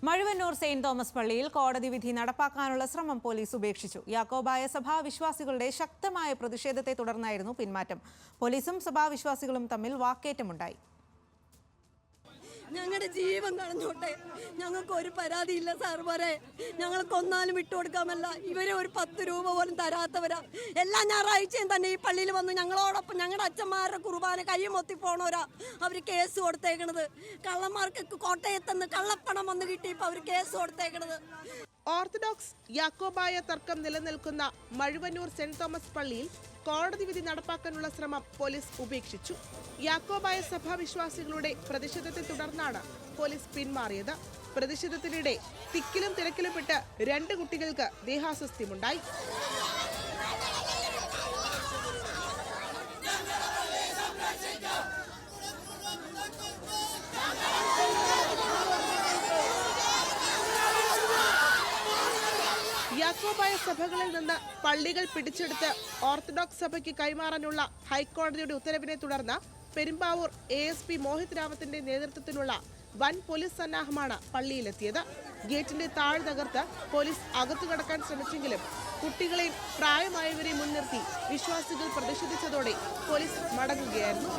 Mazhuvannoor Saint Thomas പള്ളിയിൽ കോടതി വിധി നടപ്പാക്കാനുള്ള ശ്രമം പോലീസ് ഉപേക്ഷിച്ചു. യാക്കോബായ സഭാവിശ്വാസികളുടെ ശക്തമായ പ്രതിഷേധത്തെ തുടർന്നായിരുന്നു പിന്മാറ്റം. പോലീസും സഭാവിശ്വാസികളും തമ്മിൽ വാക്കേറ്റമുണ്ടായി. ഞങ്ങളുടെ ജീവൻ കളഞ്ഞോട്ടെ, ഞങ്ങൾക്ക് ഒരു പരാതിയില്ല സാർ വരെ, ഞങ്ങൾ കൊന്നാലും വിട്ടുകൊടുക്കാമല്ല. ഇവരെ ഒരു 10 രൂപ പോലും തരാത്തവരാ. എല്ലാ ഞായറാഴ്ചയും തന്നെ ഈ പള്ളിയിൽ വന്ന് ഞങ്ങളോടൊപ്പം ഞങ്ങളുടെ അച്ഛന്മാരുടെ കുർബാന കയ്യുമൊത്തി പോണവരാ അവർ കേസ് കൊടുത്തേക്കണത്. കള്ളന്മാർക്ക് കോട്ടയത്തുനിന്ന് കള്ളപ്പണം വന്ന് കിട്ടിയപ്പോൾ അവർ കേസ് കൊടുത്തേക്കണത്. ഓർത്തഡോക്സ് യാക്കോബായ തർക്കം നിലനിൽക്കുന്ന മഴുവന്നൂർ സെന്റ് തോമസ് പള്ളിയിൽ കോടതി വിധി നടപ്പാക്കാനുള്ള ശ്രമം പോലീസ് ഉപേക്ഷിച്ചു. യാക്കോബായ സഭാവിശ്വാസികളുടെ പ്രതിഷേധത്തെ തുടർന്നാണ് പോലീസ് പിന്മാറിയത്. പ്രതിഷേധത്തിനിടെ തിക്കിലും തിരക്കിലും പെട്ട് 2 കുട്ടികൾക്ക് ദേഹാസ്വാസ്ഥ്യമുണ്ടായി. യാക്കോബായ സഭകളിൽ നിന്ന് പള്ളികൾ പിടിച്ചെടുത്ത് ഓർത്തഡോക്സ് സഭയ്ക്ക് കൈമാറാനുള്ള ഹൈക്കോടതിയുടെ ഉത്തരവിനെ തുടർന്ന് പെരുമ്പാവൂർ ASP മോഹിത് രാമത്തിന്റെ നേതൃത്വത്തിലുള്ള വൻ പോലീസ് സന്നാഹമാണ് പള്ളിയിലെത്തിയത്. ഗേറ്റിന്റെ താഴ് തകർത്ത് പോലീസ് അകത്തു കടക്കാൻ ശ്രമിച്ചെങ്കിലും കുട്ടികളെയും പ്രായമായവരെയും മുൻനിർത്തി വിശ്വാസികൾ പ്രതിഷേധിച്ചതോടെ പോലീസ് മടങ്ങുകയായിരുന്നു.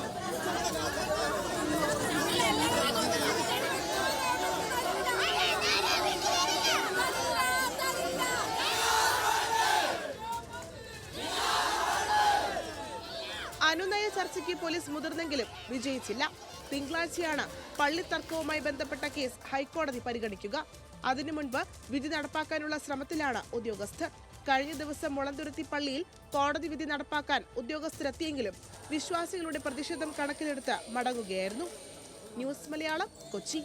അനുനയ ചർച്ചയ്ക്ക് പോലീസ് മുതിർന്നെങ്കിലും വിജയിച്ചില്ല. തിങ്കളാഴ്ചയാണ് പള്ളി തർക്കവുമായി ബന്ധപ്പെട്ട കേസ് ഹൈക്കോടതി പരിഗണിക്കുക. അതിനു മുൻപ് വിധി നടപ്പാക്കാനുള്ള ശ്രമത്തിലാണ് ഉദ്യോഗസ്ഥർ. കഴിഞ്ഞ ദിവസം മുളന്തുരുത്തി പള്ളിയിൽ കോടതി വിധി നടപ്പാക്കാൻ ഉദ്യോഗസ്ഥരെത്തിയെങ്കിലും വിശ്വാസികളുടെ പ്രതിഷേധം കണക്കിലെടുത്ത് മടങ്ങുകയായിരുന്നു. ന്യൂസ് മലയാളം, കൊച്ചി.